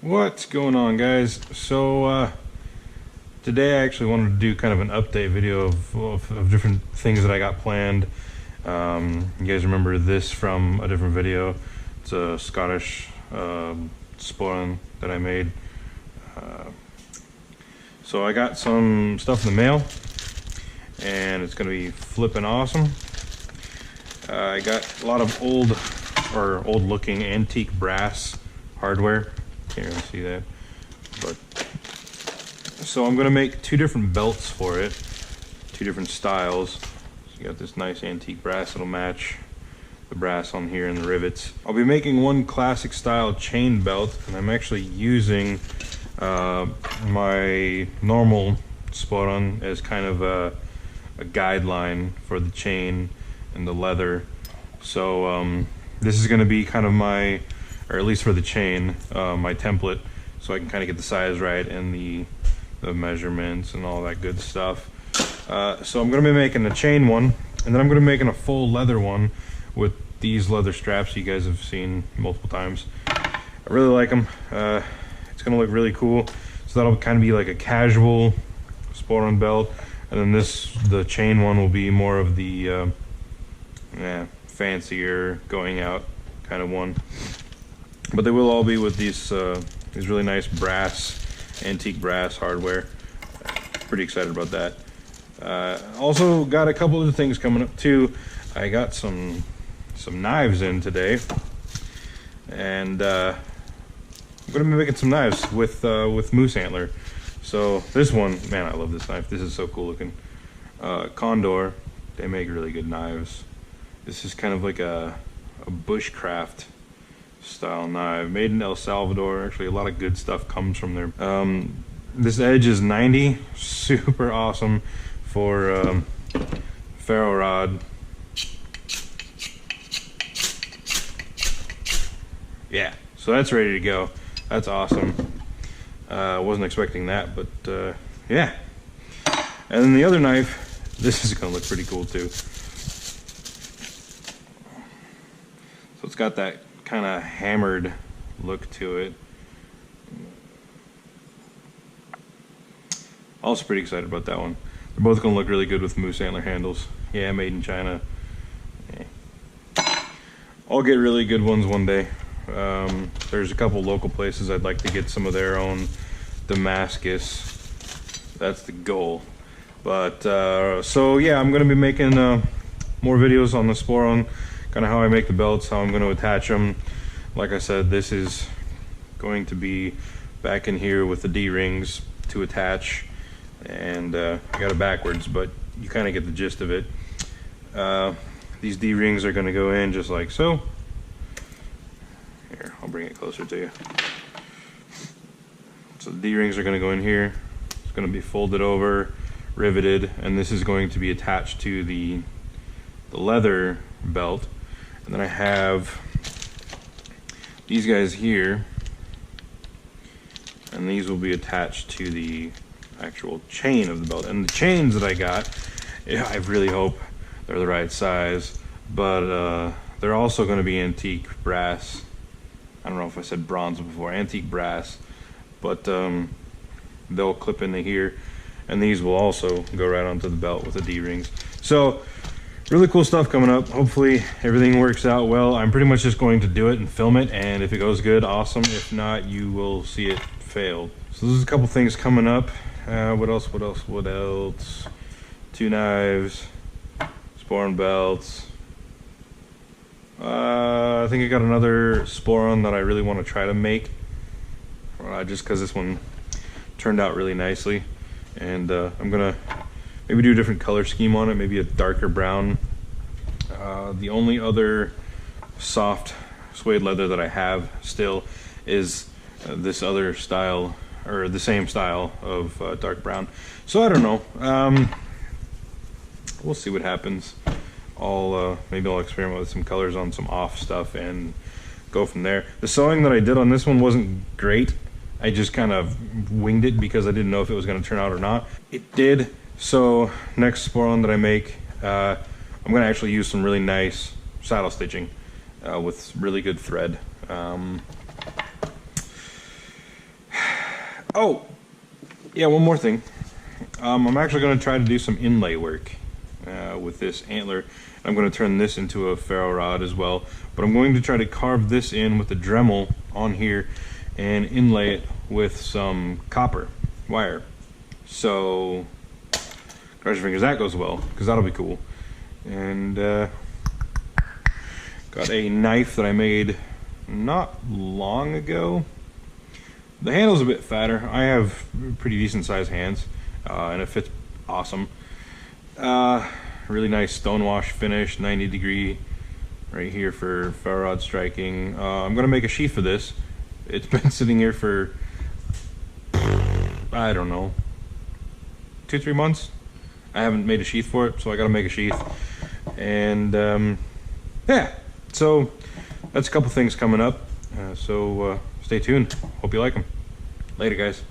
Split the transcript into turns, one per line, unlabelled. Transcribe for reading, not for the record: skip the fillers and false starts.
What's going on, guys? Today I actually wanted to do kind of an update video of different things that I got planned. You guys remember this from a different video. It's a Scottish sporran that I made. So I got some stuff in the mail and it's gonna be flipping awesome. I got a lot of old looking antique brass hardware. Can't really see that, but so I'm gonna make two different belts for it, two different styles. So you got this nice antique brass that'll match the brass on here and the rivets. I'll be making one classic style chain belt, and I'm actually using my normal sporran as kind of a guideline for the chain and the leather. So this is going to be kind of my, or at least for the chain, my template, so I can kind of get the size right and the measurements and all that good stuff. So I'm going to be making a chain one, and then I'm going to be making a full leather one with these leather straps you guys have seen multiple times. I really like them. It's going to look really cool. So that'll kind of be like a casual sporran belt, and then the chain one will be more of the fancier going out kind of one. But they will all be with these really nice antique brass hardware. Pretty excited about that. Also got a couple of things coming up too. I got some knives in today, and I'm gonna be making some knives with moose antler. So this one, man, I love this knife. This is so cool looking. Condor, they make really good knives. This is kind of like a bushcraft style knife, made in El Salvador. Actually, a lot of good stuff comes from there. This edge is 90, super awesome for ferro rod. Yeah, so that's ready to go. That's awesome. Wasn't expecting that, but yeah. And then the other knife, this is gonna look pretty cool too. So it's got that kind of hammered look to it. Also pretty excited about that one. They're both gonna look really good with moose antler handles. Yeah, made in China. Yeah. I'll get really good ones one day. There's a couple local places I'd like to get some of their own Damascus. That's the goal. But so yeah, I'm gonna be making more videos on the sporran, kind of how I make the belts, how I'm going to attach them. Like I said, this is going to be back in here with the D-rings to attach, and I got it backwards, but you kind of get the gist of it. These D-rings are going to go in just like so. Here, I'll bring it closer to you. So the D-rings are going to go in here. It's going to be folded over, riveted, and this is going to be attached to the leather belt. And then I have these guys here, and these will be attached to the actual chain of the belt. And the chains that I got, yeah, I really hope they're the right size, but they're also going to be antique brass. I don't know if I said bronze before, antique brass, but they'll clip into here, and these will also go right onto the belt with the D-rings. So really cool stuff coming up. Hopefully everything works out well. I'm pretty much just going to do it and film it, and if it goes good, awesome. If not, you will see it failed. So there's a couple things coming up. What else? Two knives, sporran belts. I think I got another sporran that I really want to try to make, just because this one turned out really nicely, and I'm gonna maybe do a different color scheme on it, maybe a darker brown. The only other soft suede leather that I have still is this other style, or the same style of dark brown. So I don't know. We'll see what happens. Maybe I'll experiment with some colors on some off stuff and go from there. The sewing that I did on this one wasn't great. I just kind of winged it because I didn't know if it was going to turn out or not. It did. So next sporran that I make, I'm going to actually use some really nice saddle stitching with really good thread. Oh, yeah, one more thing. I'm actually going to try to do some inlay work with this antler. I'm going to turn this into a ferro rod as well, but I'm going to try to carve this in with the Dremel on here and inlay it with some copper wire. So cross your fingers that goes well, because that'll be cool. And got a knife that I made not long ago. The handle's a bit fatter. I have pretty decent sized hands, and it fits awesome. Really nice stonewash finish, 90 degree right here for ferro rod striking. I'm gonna make a sheath for this. It's been sitting here for, I don't know, 2-3 months. I haven't made a sheath for it, so I gotta make a sheath. And yeah, so that's a couple things coming up. So stay tuned. Hope you like them. Later, guys.